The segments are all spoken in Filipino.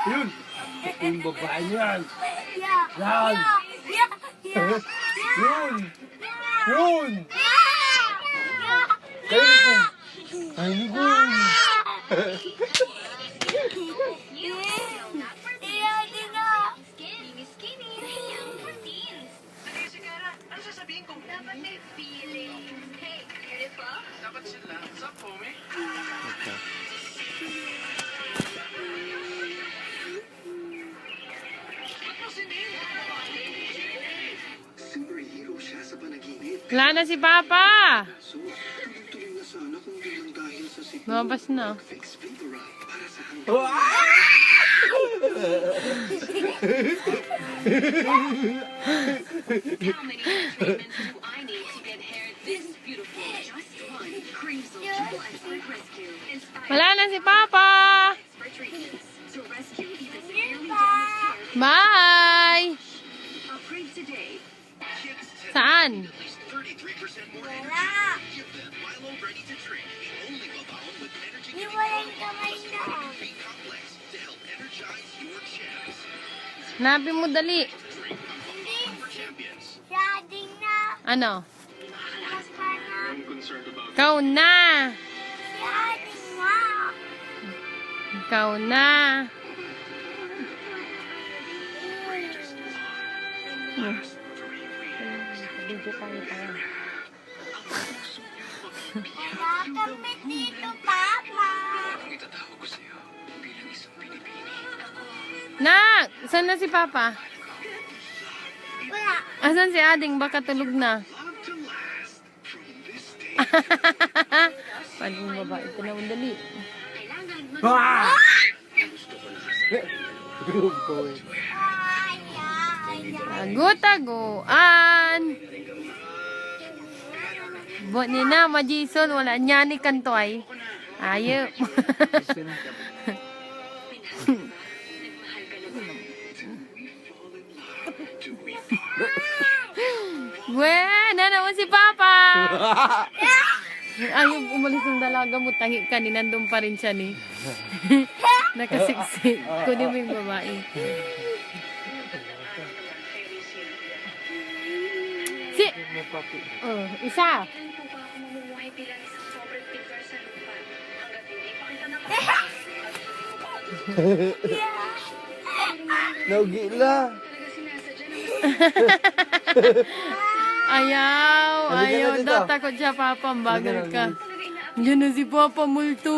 Yun! Yung babae niyan! Yan! Yun! Yun! Kainin ko! Kainin ko! Dapat sila. What's up, homie? Superhero siya sa panaginip. Wala na si Papa. So, tuloy-tuloy na sana kung di lang dahil sa si Lumabas na. Fix Vapora para sa How many treatments do I need to get hair this beautiful? Just one. Creamsel Triple Expert Rescue. Inspired Wala na si Papa. expert treatments to rescue even severely damaged hair. Bye. Upgrade today. Kids tend Saan? at least 33% more energy. Give them Milo Ready to Drink, the only Babaon with energy-giving plus vitamin B complex to help energize your chest. Nabi mo dali. Drink Babaon for champions. Ano? I'm concerned about Ikaw na. Ikaw na. Video tayo tayo. ang itatawag ko sa'yo bilang isang Pilipini. Nak! Saan na si Papa? Asan si Ading? Baka tulog na. Love to last from this day. Paling babae. Ito na dali. Good boy. Tago-taguan. Buat ni na, Majison. Wala niya ni kantoy. Ayaw. Wen, na naman si Papa. Ayaw umalis ng dalaga mo. Tangi ka ni nandun pa rin siya ni. Nakasiksik. Kunin mo yung babae. Si... Oh, isa. Naugila. Ayaw. Halika na Ayaw. dito. Daw takot siya, Papa. Ang bagal ka. Diyan na si Papa, multo.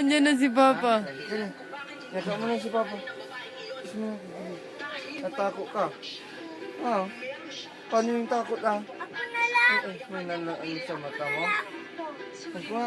Diyan na si Papa. Naka mo na si Papa. Natakot ka. Ah. Paano yung takot ah? May nalaan sa mata mo. Nagwa.